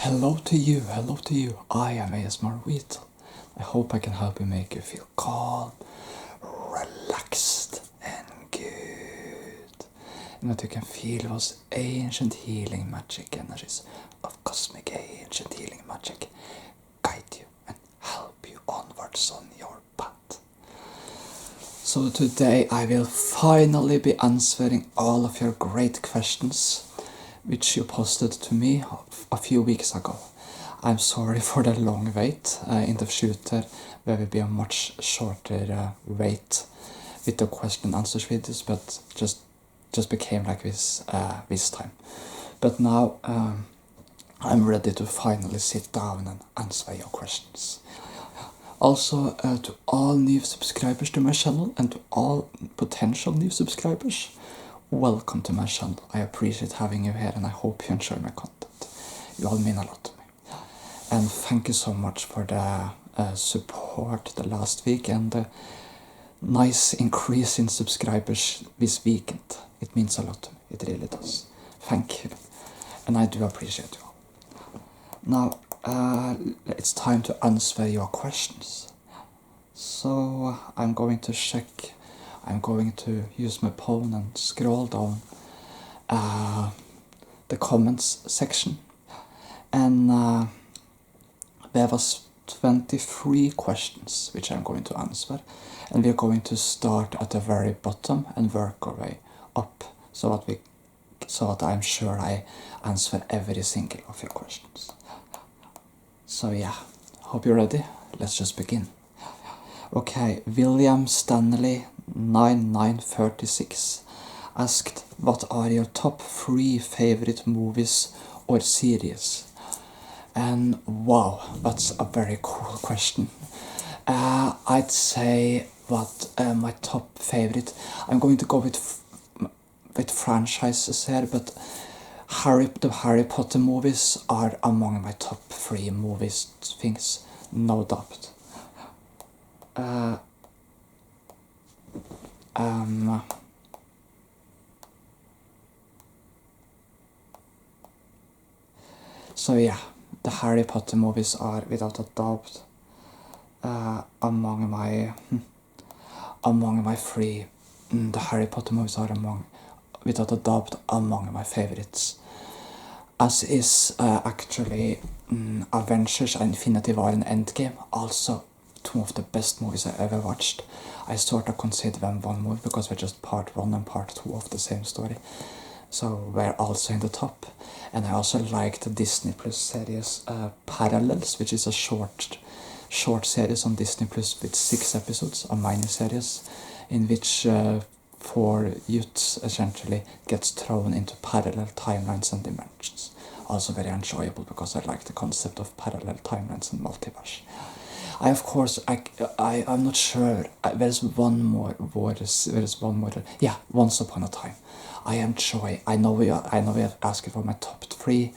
Hello to you, hello to you. I am ASMR Weasel. I hope I can help you make you feel calm, relaxed, and good. And that you can feel those ancient healing magic energies of cosmic ancient healing magic guide you and help you onwards on your path. So today I will finally be answering all of your great questions which you posted to me a few weeks ago. I'm sorry for the long wait. In the future there will be a much shorter wait with the question and answers videos, but just became like this this time. But now I'm ready to finally sit down and answer your questions. Also, to all new subscribers to my channel and to all potential new subscribers, welcome to my channel. I appreciate having you here and I hope you enjoy my content. You all mean a lot to me. And thank you so much for the support the last week and the nice increase in subscribers this weekend. It means a lot to me. It really does. Thank you. And I do appreciate you all. Now, it's time to answer your questions. So I'm going to use my phone and scroll down the comments section. And there was 23 questions which I'm going to answer. And we're going to start at the very bottom and work our way up so that I'm sure I answer every single of your questions. So yeah, hope you're ready. Let's just begin. Okay, William Stanley 9936 asked, what are your top 3 favorite movies or series? And wow, that's a very cool question. I'd say what my top favorite, I'm going to go with franchises here, but the Harry Potter movies are among my top 3 movies things, no doubt. So yeah, the Harry Potter movies are without a doubt among my 3. The Harry Potter movies are without a doubt among my favorites. As is actually Avengers, Infinity War and Endgame, also 2 of the best movies I ever watched. I sort of consider them one movie because they're just part 1 and part 2 of the same story. So we're also in the top. And I also like the Disney Plus series Parallels, which is a short series on Disney Plus with 6 episodes, a mini series in which 4 youths essentially gets thrown into parallel timelines and dimensions. Also very enjoyable because I like the concept of parallel timelines and multiverse. I'm not sure. There's one more. Yeah, Once Upon a Time. I know we have asked for my top 3,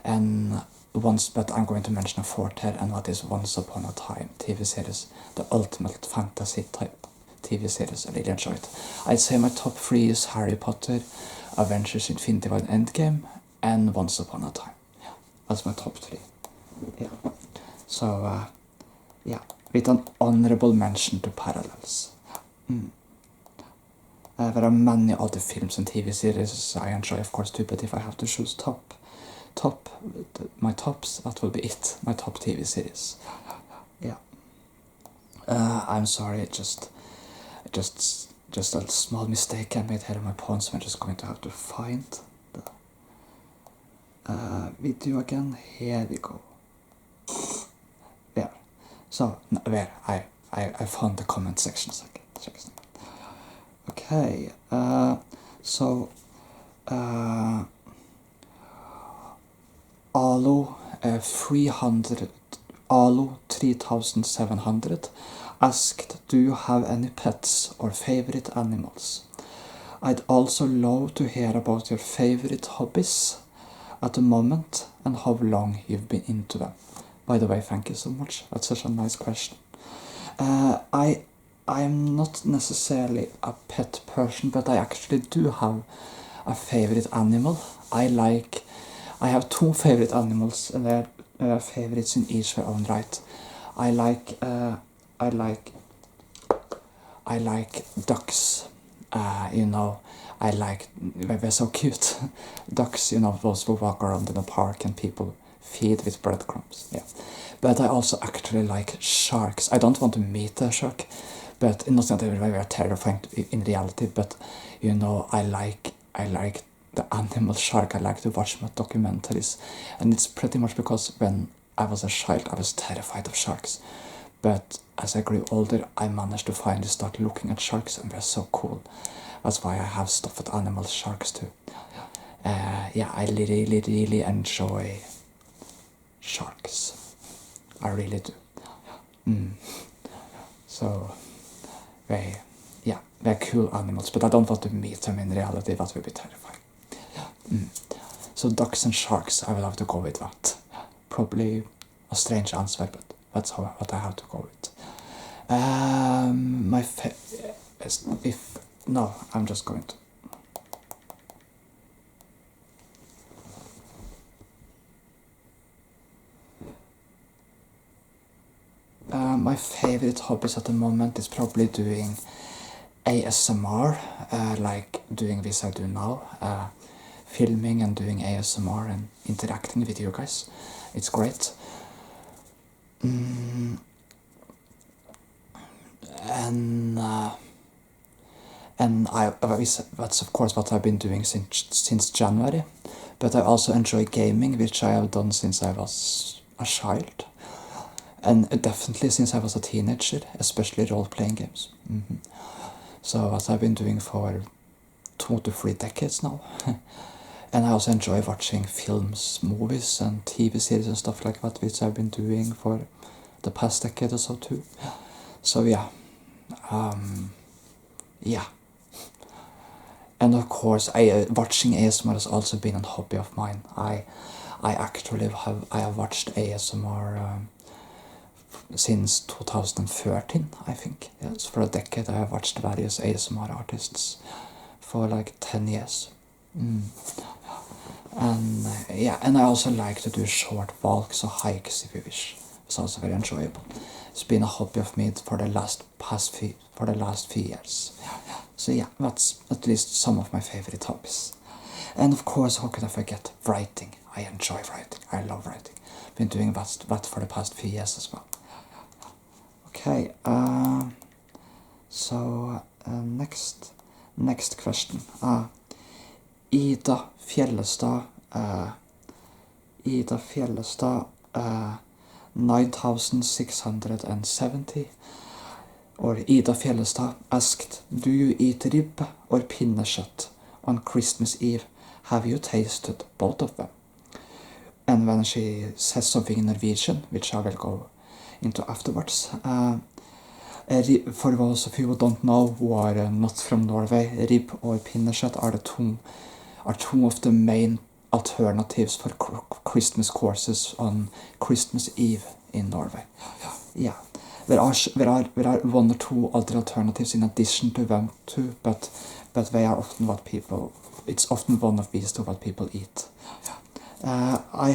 but I'm going to mention a 4th here, and that is Once Upon a Time TV series, the ultimate fantasy type TV series. I really enjoy it. I'd say my top 3 is Harry Potter, Avengers: Infinity War and Endgame, and Once Upon a Time. Yeah, that's my top 3. Yeah. So yeah, with an honorable mention to Parallels. There are many other films and TV series I enjoy, of course, too, but if I have to choose my tops, that will be it. My top TV series. Yeah. I'm sorry, just a small mistake I made here on my phone, so I'm just going to have to find the video again. Here we go. There. So there, I found the comment sections again. Okay, so Alu 3700 asked, do you have any pets or favorite animals? I'd also love to hear about your favorite hobbies at the moment and how long you've been into them. By the way, thank you so much. That's such a nice question. I'm not necessarily a pet person, but I actually do have a favorite animal. I I have two favorite animals, and they're favorites in each their own right. I like, I like, I like ducks. You know, I like, they're so cute. Ducks, you know, those who walk around in the park and people feed with breadcrumbs. Yeah, but I also actually like sharks. I don't want to meet a shark, but not that they're very terrifying in reality. But you know, I like the animal shark. I like to watch my documentaries, and it's pretty much because when I was a child, I was terrified of sharks. But as I grew older, I managed to finally start looking at sharks, and they're so cool. That's why I have stuffed animal sharks too. Yeah, I really enjoy sharks. I really do. So, they're cool animals, but I don't want to meet them in reality. That would be terrifying. So ducks and sharks, I will have to go with that. Probably a strange answer, but that's what I have to go with. No, I'm just going to. My favorite hobbies at the moment is probably doing ASMR, like doing this I do now, filming and doing ASMR and interacting with you guys. It's great. And that's of course what I've been doing since January. But I also enjoy gaming, which I have done since I was a child. And definitely since I was a teenager, especially role-playing games. So what I've been doing for 2 to 3 decades now. And I also enjoy watching films, movies, and TV series and stuff like that, which I've been doing for the past decade or so too. So yeah. Yeah. And of course, watching ASMR has also been a hobby of mine. I have watched ASMR since 2013, I think. Yes, for a decade I have watched various ASMR artists for like 10 years. And yeah, and I also like to do short walks or hikes if you wish. It's also very enjoyable. It's been a hobby of me for the last few years. So yeah, that's at least some of my favorite hobbies. And of course, how could I forget writing? I enjoy writing. I love writing. Been doing that for the past few years as well. Okay. Next question. Ida Fjellestad. 9670. Or Ida Fjellestad asked, do you eat rib or pinnekjøtt on Christmas Eve? Have you tasted both of them? And when she says something in Norwegian, which I will go into afterwards, for those of you who don't know, who are not from Norway, rib or pinnekjøtt are two of the main alternatives for Christmas courses on Christmas Eve in Norway. Yeah. There are 1 or 2 other alternatives in addition to them too, but they are often it's often one of these two what people eat. I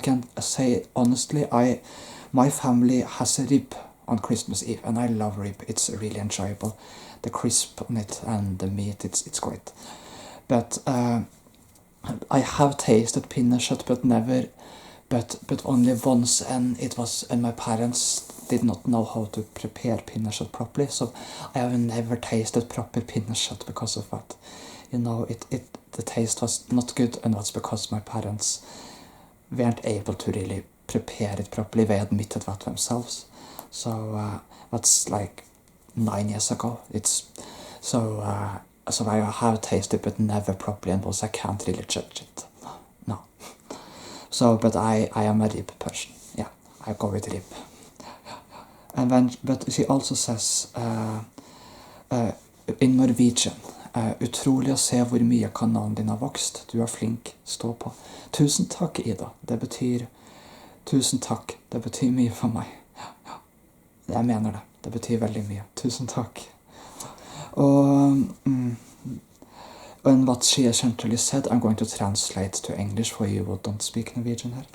can say honestly, my family has a rib on Christmas Eve, and I love rib. It's really enjoyable. The crisp on it and the meat, it's great. But I have tasted pinnekjøtt, but only once, and my parents did not know how to prepare pinnekjøtt properly, so I have never tasted proper pinnekjøtt because of that. You know, the taste was not good, and that's because my parents weren't able to really prepare it properly. They admitted that themselves. So that's like 9 years ago. So I have tasted, but never properly, and also I can't really judge it. No. So, but I am a rib person. Yeah, I go with rib. But she also says in Norwegian, utrolig å se hvor mye kanalen din har vokst. Du er flink, stå på. Tusen takk, Ida. Det betyr tusen takk. Det betyr mye for meg. Jeg mener det. Det betyr veldig mye. Tusen takk. Og And what she essentially said, I'm going to translate to English for you who don't speak Norwegian here.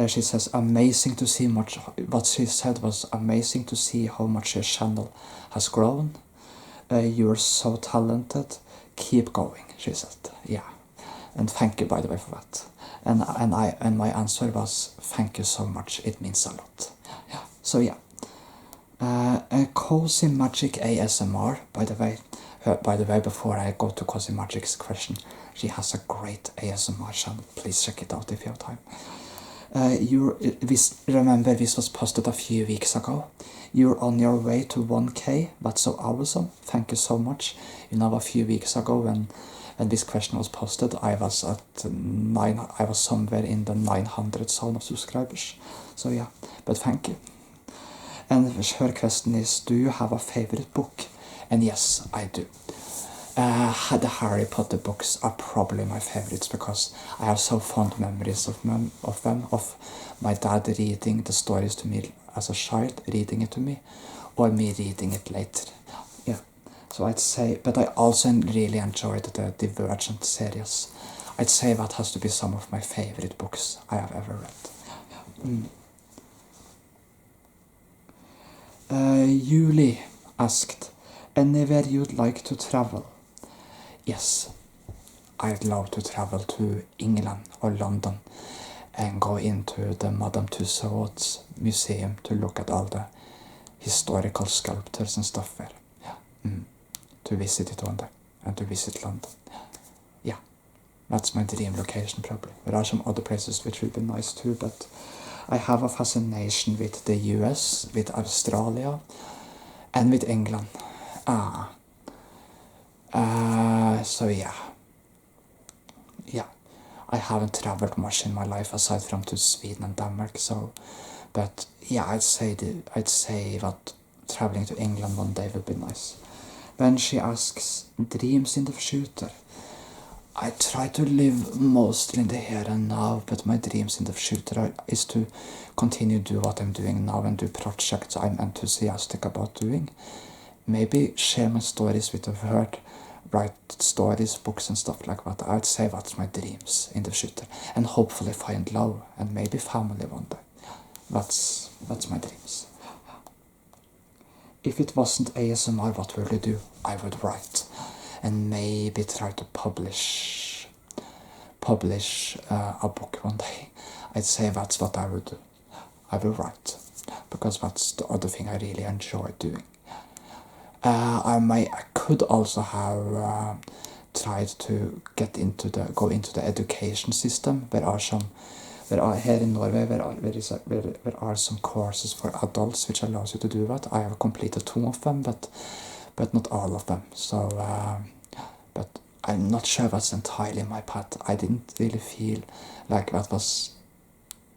She says, amazing to see much. What she said was amazing to see how much your channel has grown. You're so talented. Keep going, she said. Yeah, and thank you, by the way, for that. And my answer was, thank you so much. It means a lot. Yeah. So yeah, a Cozy Magic ASMR. By the way, before I go to Cozy Magic's question, she has a great ASMR channel. Please check it out if you have time. Remember this was posted a few weeks ago. You're on your way to 1K. That's so awesome. Thank you so much. You know, a few weeks ago when this question was posted, I was somewhere in the 900 zone of subscribers. So yeah, but thank you. And her question is, do you have a favorite book? And yes, I do. The Harry Potter books are probably my favorites because I have so fond memories of them, of my dad reading the stories to me as a child, reading it to me, or me reading it later. Yeah, so I'd say, but I also really enjoyed the Divergent series. I'd say that has to be some of my favorite books I have ever read. Julie asked, anywhere you'd like to travel? Yes, I'd love to travel to England or London and go into the Madame Tussauds museum to look at all the historical sculptures and stuff there. Yeah. To visit it one day and to visit London. Yeah, that's my dream location probably. There are some other places which would be nice too, but I have a fascination with the US, with Australia, and with England. So yeah. Yeah, I haven't traveled much in my life aside from to Sweden and Denmark. So, but yeah, I'd say that traveling to England one day would be nice. Then she asks, dreams in the future. I try to live mostly in the here and now, but my dreams in the future is to continue to do what I'm doing now and do projects I'm enthusiastic about doing. Maybe share my stories with the world, write stories, books and stuff like that. I'd say that's my dreams in the future. And hopefully find love and maybe family one day. That's my dreams. If it wasn't ASMR, what would you do? I would write. And maybe try to publish a book one day. I'd say that's what I would do. I will write. Because that's the other thing I really enjoy doing. I could also have tried to go into the education system. Here in Norway there are some courses for adults which allows you to do that. I have completed 2 of them, but not all of them. So, but I'm not sure that's entirely my path. I didn't really feel like that was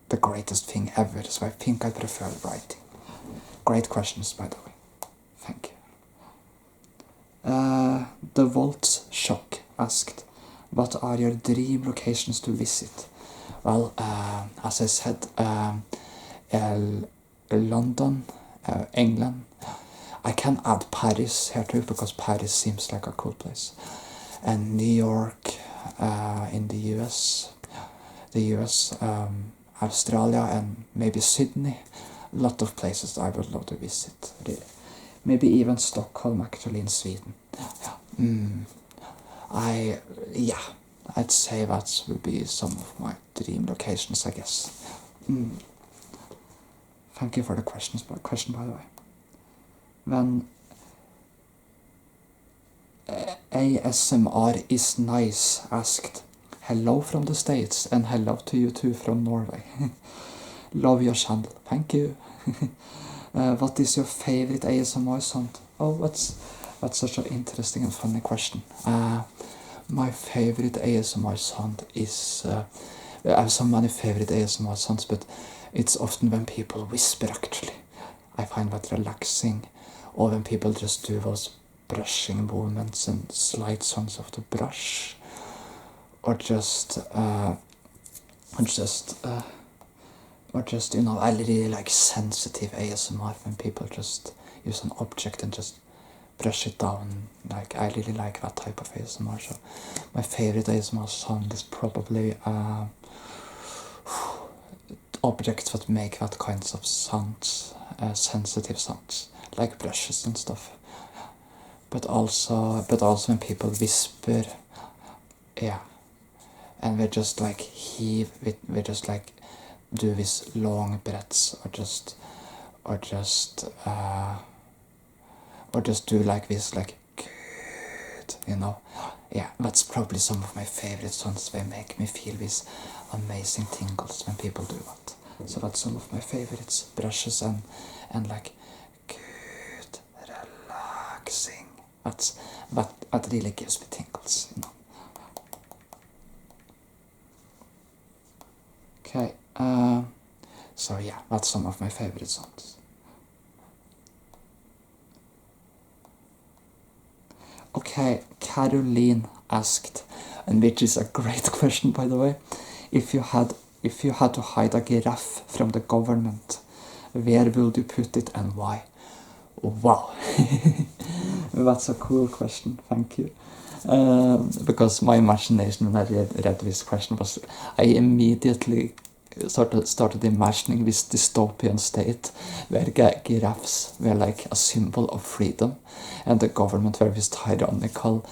the greatest thing ever, so I think I prefer writing. Great questions, by the way. Thank you. The Volt's Shock asked, what are your dream locations to visit? Well, as I said, London, England. I can add Paris here too, because Paris seems like a cool place. And New York, in the US, Australia, and maybe Sydney. A lot of places I would love to visit, really. Maybe even Stockholm, actually, in Sweden. I'd say that would be some of my dream locations, I guess. Thank you for the question, by the way. Then ASMR is nice asked, hello from the States and hello to you too from Norway. Love your channel, thank you. What is your favorite ASMR sound? Oh, that's such an interesting and funny question. My favorite ASMR sound is... I have so many favorite ASMR sounds, but it's often when people whisper, actually. I find that relaxing. Or when people just do those brushing movements and slight sounds of the brush. Or just, I really like sensitive ASMR when people just use an object and just brush it down. Like, I really like that type of ASMR. So my favorite ASMR song is probably objects that make that kinds of sounds, sensitive sounds, like brushes and stuff. But also when people whisper, yeah, and we just like heave, we just like do these long breaths, or just do like this, like good, you know. Yeah, that's probably some of my favorite songs. They make me feel these amazing tingles when people do that. So that's some of my favorites, brushes and like good, relaxing. That really gives me tingles, you know. Okay, so yeah, that's some of my favorite songs. Okay, Caroline asked, and which is a great question, by the way, if you had to hide a giraffe from the government, where would you put it and why? Wow, that's a cool question. Thank you. Because my imagination when I read this question was, I immediately started imagining this dystopian state where giraffes were like a symbol of freedom, and the government were this tyrannical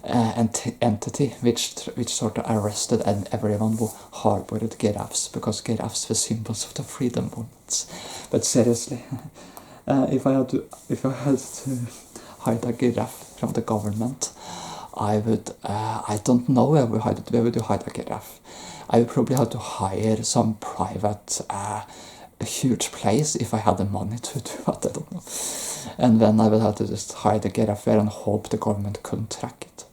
entity which sort of arrested everyone who harbored giraffes, because giraffes were symbols of the freedom movements. But seriously, if I had to hide a giraffe from the government, I would. I don't know where would you hide a giraffe. I would probably have to hire some private, huge place if I had the money to do that. I don't know. And then I would have to just hide the giraffe there and hope the government couldn't track it.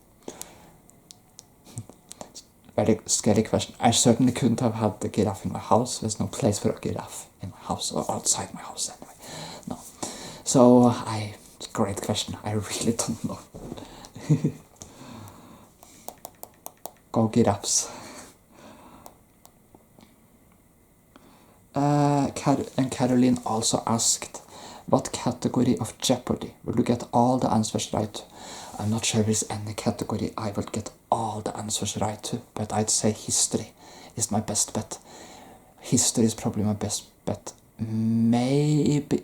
Very scary question. I certainly couldn't have had the giraffe in my house. There's no place for a giraffe in my house or outside my house anyway. No. So great question. I really don't know. Go giraffes. And Caroline also asked, what category of Jeopardy will you get all the answers right? I'm not sure there's any category I would get all the answers right to, but I'd say history is my best bet. History is probably my best bet. Maybe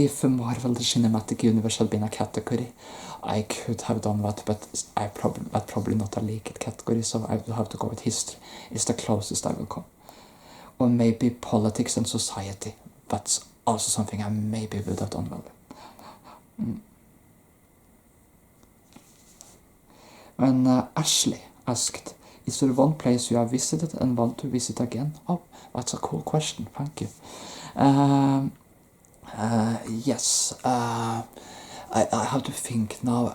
if Marvel the Cinematic Universe had been a category, I could have done that, but that's probably not a leaked category, so I would have to go with history. It's the closest I will come. Or maybe politics and society. That's also something I maybe would have done well with. And Ashley asked, is there one place you have visited and want to visit again? Oh, that's a cool question, thank you. Yes, I have to think now.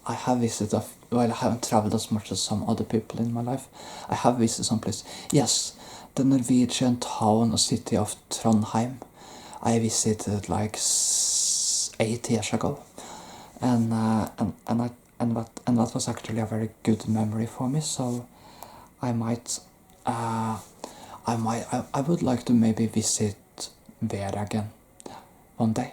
I have visited, I haven't traveled as much as some other people in my life. I have visited some place. Yes, the Norwegian town or city of Trondheim. I visited like 8 years ago, and that was actually a very good memory for me. So I would like to maybe visit there again one day,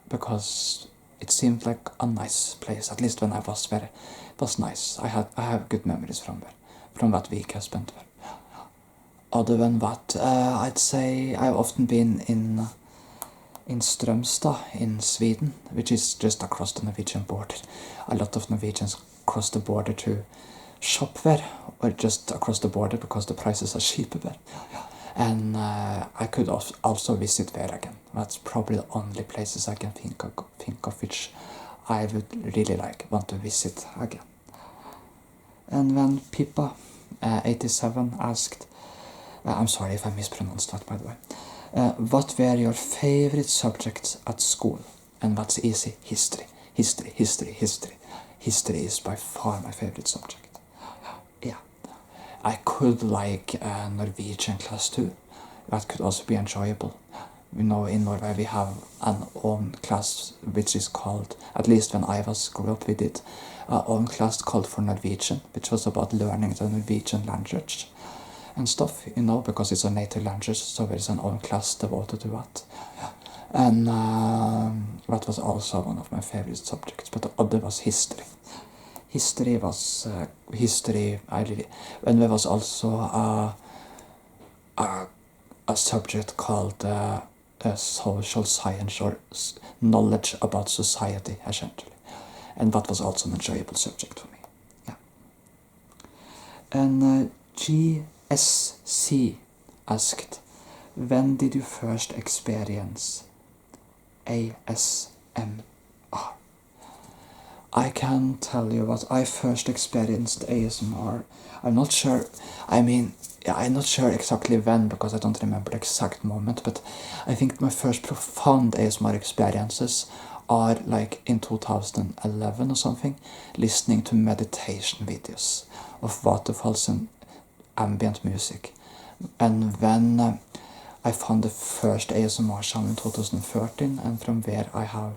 because it seemed like a nice place. At least when I was there, it was nice. I have good memories from there, from that week I spent there. Other than that, I'd say I've often been in Strömstad in Sweden, which is just across the Norwegian border. A lot of Norwegians cross the border to shop there, or just across the border because the prices are cheaper there. And I could also visit there again. That's probably the only places I can think of which I would really want to visit again. And then Pippa 87 asked, I'm sorry if I mispronounced that, by the way. What were your favorite subjects at school? And that's easy. History. History is by far my favorite subject. Yeah. I could like Norwegian class too. That could also be enjoyable. You know, in Norway we have an own class which is called, at least when I grew up, we did our own class called for Norwegian, which was about learning the Norwegian language and stuff, you know, because it's a native language, so there is an own class devoted to that. And that was also one of my favorite subjects, but the other was history. History was history. I really, and there was also a subject called social science or knowledge about society, essentially, and that was also an enjoyable subject for me. Yeah. And GSC asked, when did you first experience ASMR? I can tell you what I first experienced ASMR. I'm not sure, I'm not sure exactly when because I don't remember the exact moment, but I think my first profound ASMR experiences are like in 2011 or something, listening to meditation videos of waterfalls and ambient music. And then I found the first ASMR channel in 2013, and from there I have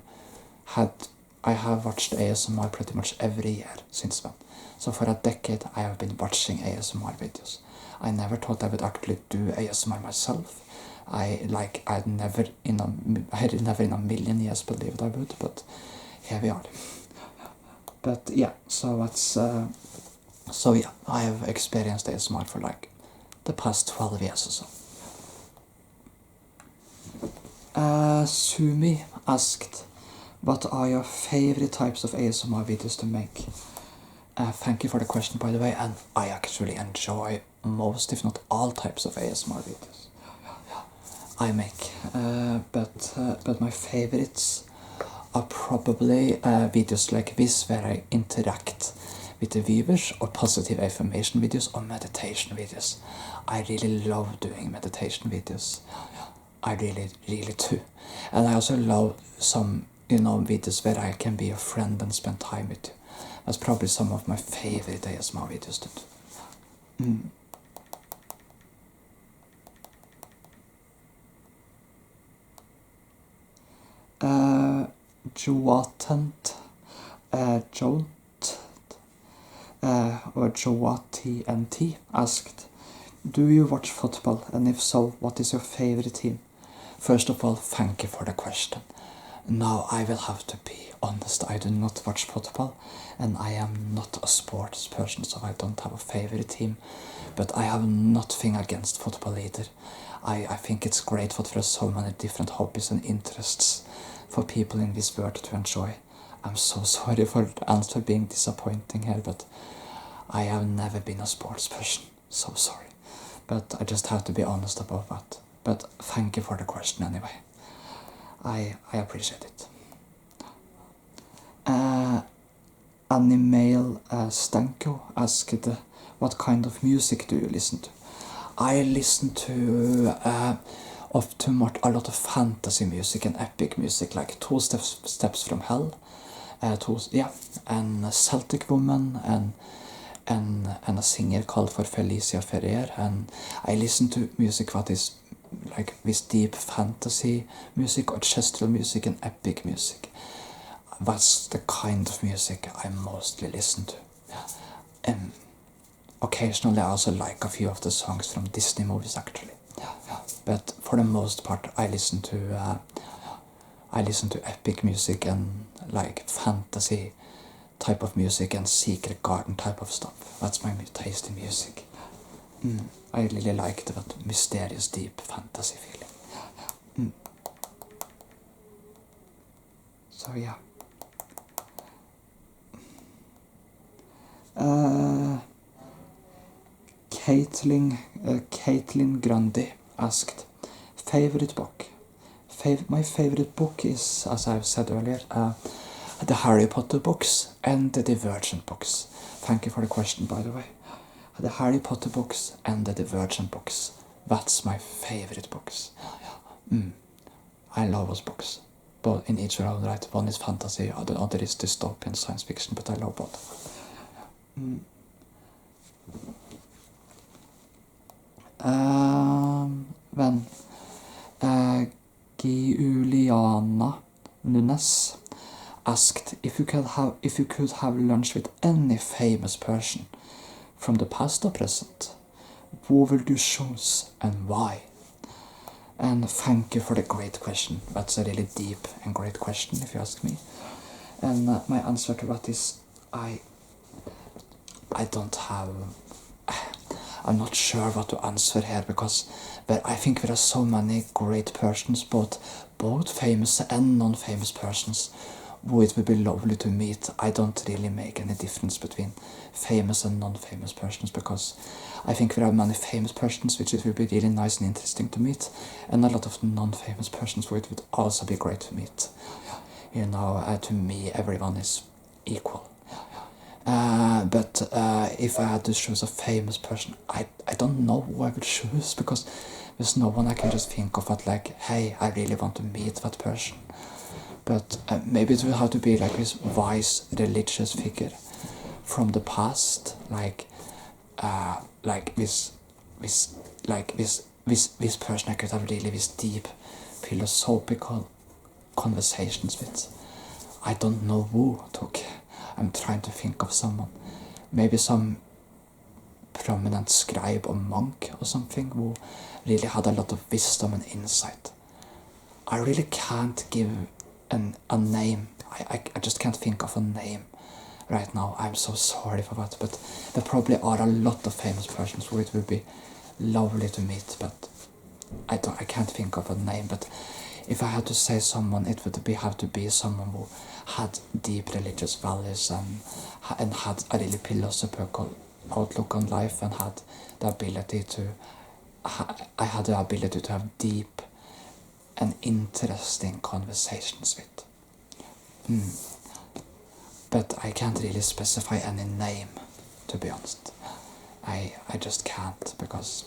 watched ASMR pretty much every year since then. So for a decade I have been watching ASMR videos. I never thought I would actually do ASMR myself. I'd never in a million years believed I would, but here we are. But yeah, so I have experienced ASMR for like the past 12 years or so. Sumi asked, what are your favorite types of ASMR videos to make? Thank you for the question, by the way, and I actually enjoy most, if not all, types of ASMR videos I make. But my favorites are probably videos like this, where I interact with the viewers, or positive affirmation videos, or meditation videos. I really love doing meditation videos. I really, really do. And I also love some, videos where I can be a friend and spend time with you. That's probably some of my favorite ASMR videos to do. Joatent, or Joatnt asked, do you watch football, and if so, what is your favorite team? First of all, thank you for the question. Now I will have to be honest, I do not watch football, and I am not a sports person, so I don't have a favorite team, but I have nothing against football either. I think it's great that there are so many different hobbies and interests for people in this world to enjoy. I'm so sorry for the answer being disappointing here, but I have never been a sports person, so sorry. But I just have to be honest about that. But thank you for the question anyway. I appreciate it. Animal Stanko asked, what kind of music do you listen to? I listen to a lot of fantasy music and epic music, like Two Steps from Hell, and Celtic Woman, and a singer called for Felicia Ferrer, and I listen to music that is like this deep fantasy music, orchestral music, and epic music. That's the kind of music I mostly listen to. Occasionally I also like a few of the songs from Disney movies, actually. But for the most part I listen to epic music and like fantasy type of music and Secret Garden type of stuff. That's my taste in music. I really like that mysterious, deep fantasy feeling. So yeah. Caitlin Grundy asked, favorite book? My favorite book is, as I've said earlier, the Harry Potter books and the Divergent books. Thank you for the question, by the way. The Harry Potter books and the Divergent books. That's my favorite books. I love those books. But in each their own right. One is fantasy, the other is dystopian science fiction, but I love both. Then Giuliana Nunes asked, if you could have lunch with any famous person from the past or present, who would you choose and why? And thank you for the great question. That's a really deep and great question, if you ask me. And my answer to that is I don't have. I'm not sure what to answer here because I think there are so many great persons, both famous and non-famous persons, who it would be lovely to meet. I don't really make any difference between famous and non-famous persons because I think there are many famous persons which it would be really nice and interesting to meet, and a lot of non-famous persons who it would also be great to meet. To me, everyone is equal. But if I had to choose a famous person, I don't know who I would choose because there's no one I can just think of that like, hey, I really want to meet that person. But maybe it will have to be like this wise religious figure from the past, like this person I could have really this deep philosophical conversations with. I don't know who took. I'm trying to think of someone. Maybe some prominent scribe or monk or something who really had a lot of wisdom and insight. I really can't give a name. I just can't think of a name right now. I'm so sorry for that, but there probably are a lot of famous persons who it would be lovely to meet, but I can't think of a name. But if I had to say someone, it would have to be someone who had deep religious values and had a really philosophical outlook on life and had the ability to I had the ability to have deep and interesting conversations with. But I can't really specify any name, to be honest. I just can't because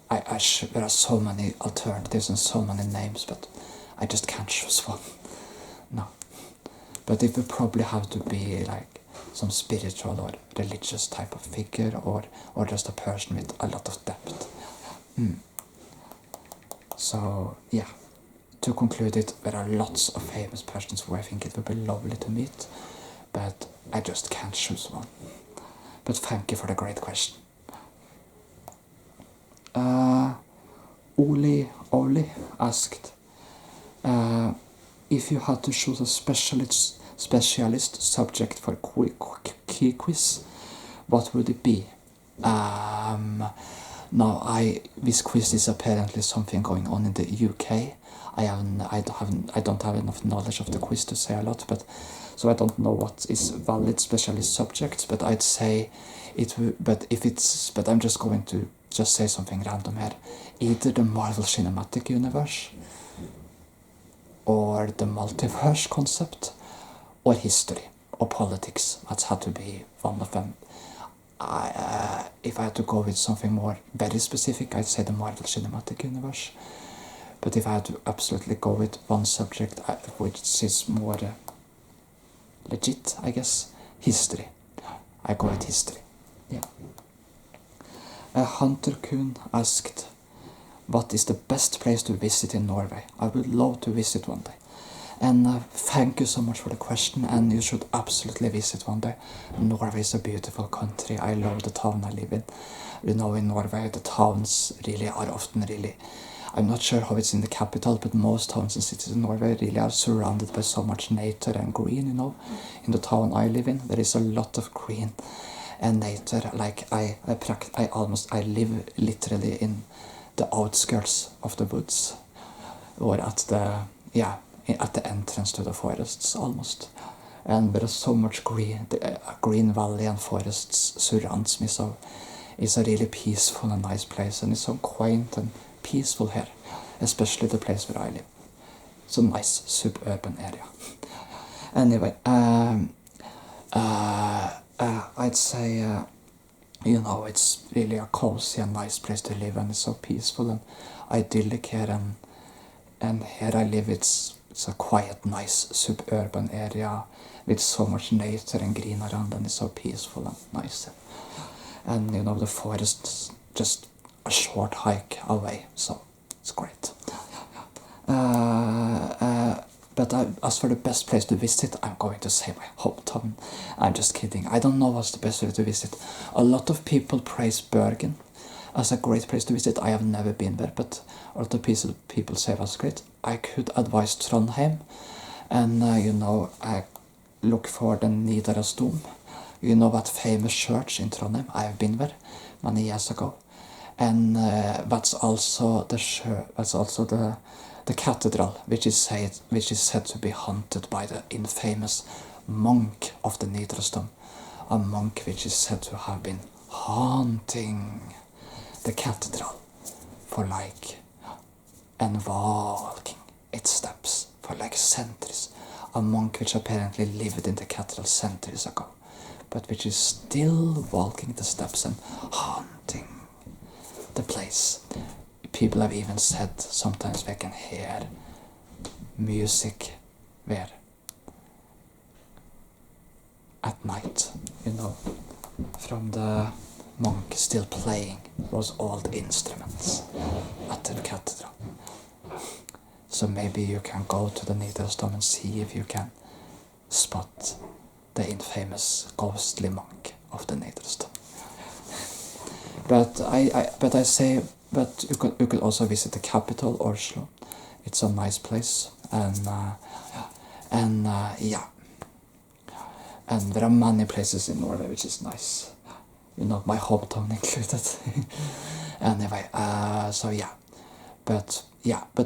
there are so many alternatives and so many names, but I just can't choose one. No. But it would probably have to be like some spiritual or religious type of figure or just a person with a lot of depth. So, yeah. To conclude it, there are lots of famous persons who I think it would be lovely to meet, but I just can't choose one. But thank you for the great question. Oli asked, if you had to choose a specialist subject for key quiz, what would it be? This quiz is apparently something going on in the UK. I don't have enough knowledge of the quiz to say a lot, so I don't know what is valid specialist subjects. But I'd say it would. But I'm just going to just say something random here. Either the Marvel Cinematic Universe, or the multiverse concept, or history, or politics. That's had to be one of them. If I had to go with something more very specific, I'd say the Marvel Cinematic Universe. But if I had to absolutely go with one subject, which is more legit, I guess, history. I go with history. Yeah. Hunter Kuhn asked, what is the best place to visit in Norway? I would love to visit one day. And thank you so much for the question, and you should absolutely visit one day. Norway is a beautiful country. I love the town I live in. In Norway, the towns really are often really... I'm not sure how it's in the capital, but most towns and cities in Norway really are surrounded by so much nature and green, In the town I live in, there is a lot of green and nature. Like, I live literally in the outskirts of the woods, or at the entrance to the forests almost. And there is so much green, green valley and forests surrounds me, so it's a really peaceful and nice place, and it's so quaint and peaceful here, especially the place where I live. It's a nice suburban area. Anyway, I'd say, it's really a cozy and nice place to live, and it's so peaceful and idyllic here, and here I live, it's a quiet, nice suburban area with so much nature and green around, and it's so peaceful and nice. And the forest's just a short hike away, so it's great. But as for the best place to visit, I'm going to say my hometown. I'm just kidding. I don't know what's the best way to visit. A lot of people praise Bergen. as a great place to visit. I have never been there, but a lot of people say it was great. I could advise Trondheim, and I look for the Nidarosdom. You know that famous church in Trondheim? I have been there many years ago, and that's also the cathedral, which is said to be haunted by the infamous monk of the Nidarosdom, a monk which is said to have been haunting the cathedral and walking its steps for centuries. A monk which apparently lived in the cathedral centuries ago, but which is still walking the steps and haunting the place. People have even said sometimes they can hear music there at night, from the monk still playing those old instruments at the cathedral. So maybe you can go to the Nidarosdom and see if you can spot the infamous ghostly monk of the Nidarosdom. But you could also visit the capital, Oslo. It's a nice place, and there are many places in Norway which is nice. My hometown included. Anyway, but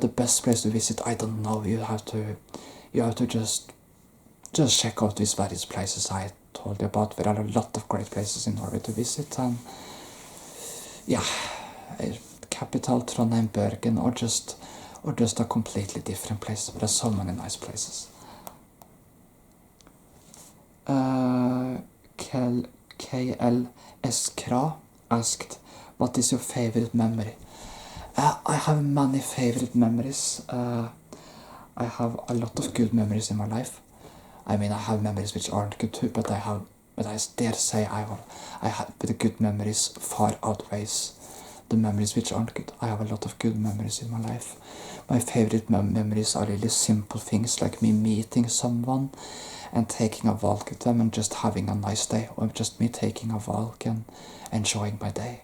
the best place to visit, I don't know. You have to just check out these various places I told you about. There are a lot of great places in Norway to visit, and capital, Trondheim, Bergen, or just a completely different place. There are so many nice places. KLS Kra asked, what is your favorite memory? I have many favorite memories. I have a lot of good memories in my life. I mean, I have memories which aren't good too, but I dare say the good memories far outweighs the memories which aren't good. I have a lot of good memories in my life. My favorite memories are really simple things, like me meeting someone and taking a walk with them and just having a nice day, or just me taking a walk and enjoying my day.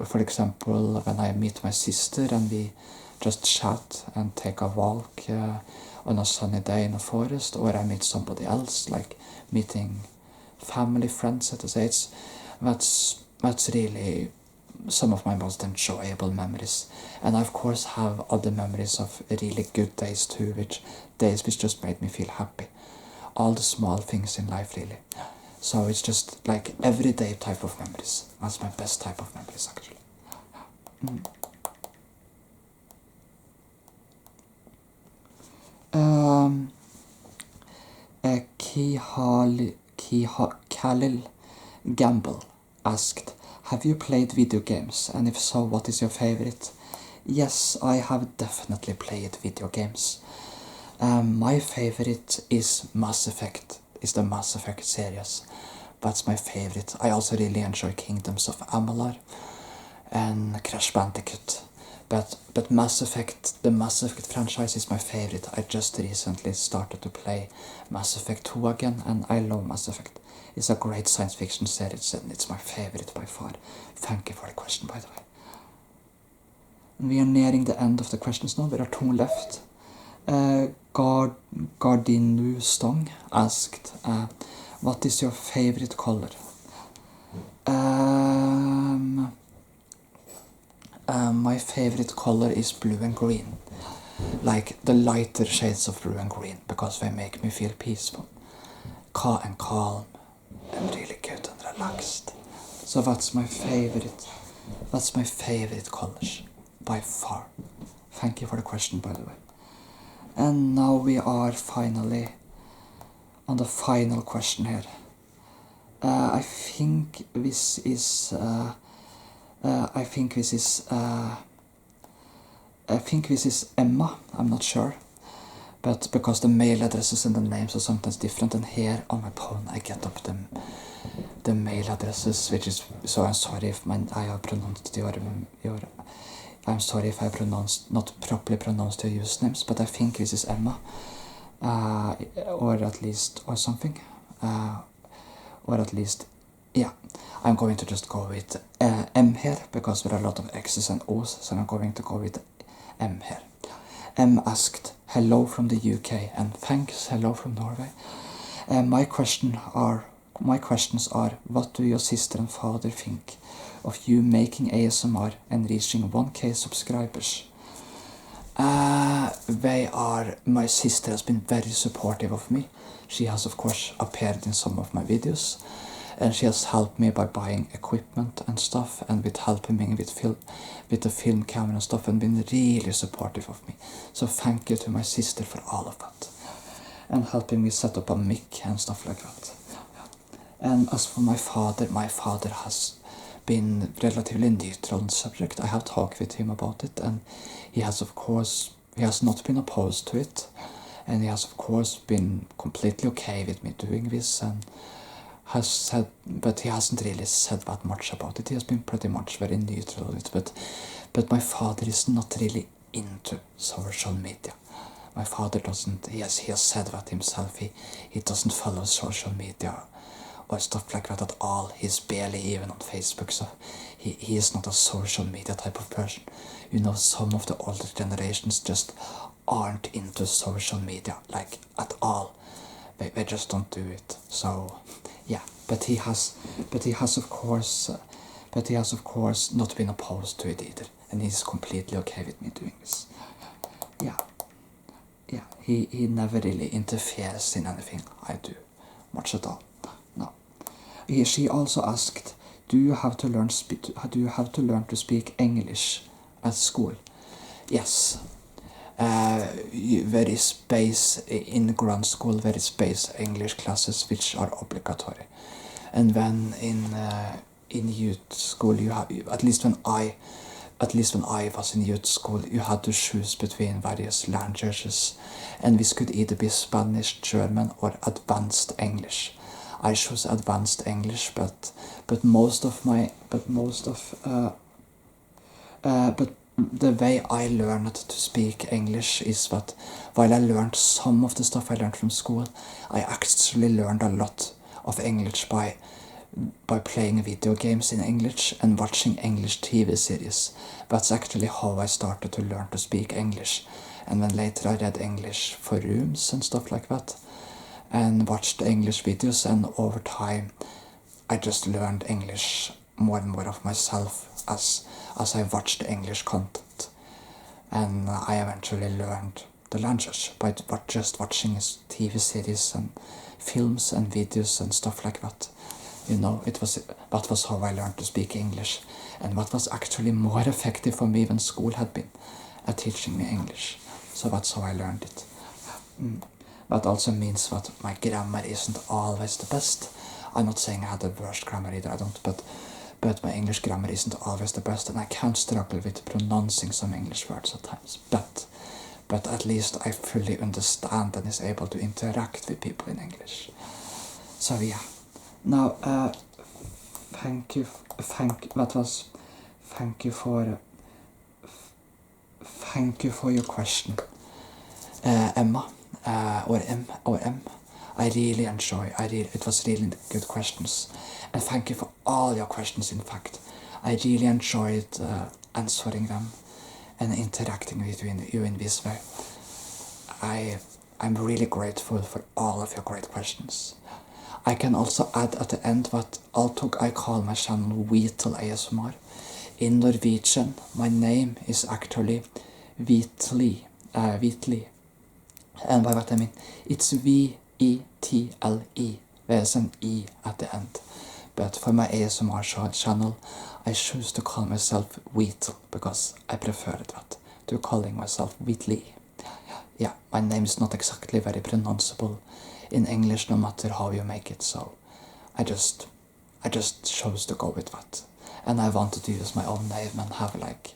For example, when I meet my sister and we just chat and take a walk on a sunny day in a forest, or I meet somebody else, like meeting family, friends, so to say. That's really some of my most enjoyable memories. And I of course have other memories of really good days too, which just made me feel happy. All the small things in life, really. So it's just like everyday type of memories. That's my best type of memories, actually. Khalil Gamble asked, have you played video games, and if so, what is your favorite? Yes, I have definitely played video games. My favorite is Mass Effect, the Mass Effect series. That's my favorite. I also really enjoy Kingdoms of Amalur and Crash Bandicoot. But the Mass Effect franchise is my favorite. I just recently started to play Mass Effect 2 again, and I love Mass Effect. It's a great science fiction series, and it's my favorite by far. Thank you for the question, by the way. And we are nearing the end of the questions now. There are 2 left. Gardinu Stong asked, what is your favorite color? My favorite color is blue and green. Like the lighter shades of blue and green, because they make me feel peaceful. Calm and really good and relaxed. So that's my favorite colors by far. Thank you for the question, by the way. And now we are finally on the final question here. I think this is Emma. I'm not sure, but because the mail addresses and the names are sometimes different, and here on my phone I get up the mail addresses, which is, so I'm sorry if I have pronounced I'm sorry if I not properly pronounced your usernames, but I think this is Emma, or something, or at least yeah, I'm going to just go with M here, because there are a lot of X's and O's, so I'm going to go with M here. M asked, hello from the UK, and thanks, hello from Norway. My questions are, what do your sister and father think of you making ASMR and reaching 1k subscribers? My sister has been very supportive of me. She has of course appeared in some of my videos, and she has helped me by buying equipment and stuff, and with helping me with the film camera and stuff, and been really supportive of me. So thank you to my sister for all of that, and helping me set up a mic and stuff like that. And as for my father has been relatively neutral on the subject. I have talked with him about it, and he has not been opposed to it, and he has of course been completely okay with me doing this, and has said, but he hasn't really said that much about it. He has been pretty much very neutral with it, but my father is not really into social media. My father doesn't, he has said that himself, he doesn't follow social media or stuff like that at all. He's barely even on Facebook, so he is not a social media type of person. You know, some of the older generations just aren't into social media, like, at all. They just don't do it. So yeah, but he has of course not been opposed to it either, and he's completely okay with me doing this. Yeah, he never really interferes in anything I do, much at all. No. She also asked, do you have to learn to speak English at school? Yes. There is in ground school. There is base English classes which are obligatory, and then in youth school you have, at least when I was in youth school, you had to choose between various languages, and this could either be Spanish, German, or advanced English. I chose advanced English, but the way I learned to speak English is that while I learned some of the stuff I learned from school, I actually learned a lot of English by playing video games in English and watching English TV series. That's actually how I started to learn to speak English. And then later I read English forums and stuff like that, and watched English videos, and over time I just learned English more and more of myself as I watched English content, and I eventually learned the language by just watching TV series and films and videos and stuff like that. You know, that was how I learned to speak English, and that was actually more effective for me than school had been at teaching me English. So that's how I learned it. That also means that my grammar isn't always the best. I'm not saying I had the worst grammar either, I don't, but my English grammar isn't always the best, and I can struggle with pronouncing some English words at times. But at least I fully understand and is able to interact with people in English. So yeah. Now, thank you for your question, Emma, or M. It was really good questions, and thank you for all your questions. In fact, I really enjoyed answering them and interacting with you in this way. I'm really grateful for all of your great questions. I can also add at the end that I call my channel Vital ASMR. In Norwegian, my name is actually Vitli. And by that I mean, it's V-E-T-L-E. There's an E at the end. But for my ASMR channel, I choose to call myself Vital, because I prefer that to calling myself Vitli. Yeah, my name is not exactly very pronounceable in English, no matter how you make it, so I just chose to go with that. And I wanted to use my own name and have like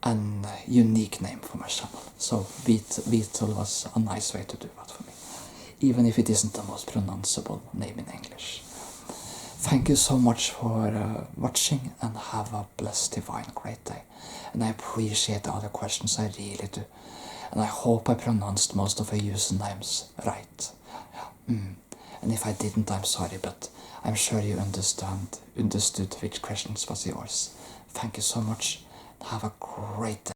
an unique name for my channel. So Vital was a nice way to do that for me, even if it isn't the most pronounceable name in English. Thank you so much for watching, and have a blessed, divine, great day. And I appreciate all the questions, I really do. And I hope I pronounced most of your usernames right. And if I didn't, I'm sorry, but I'm sure you understood which questions was yours. Thank you so much. Have a great day.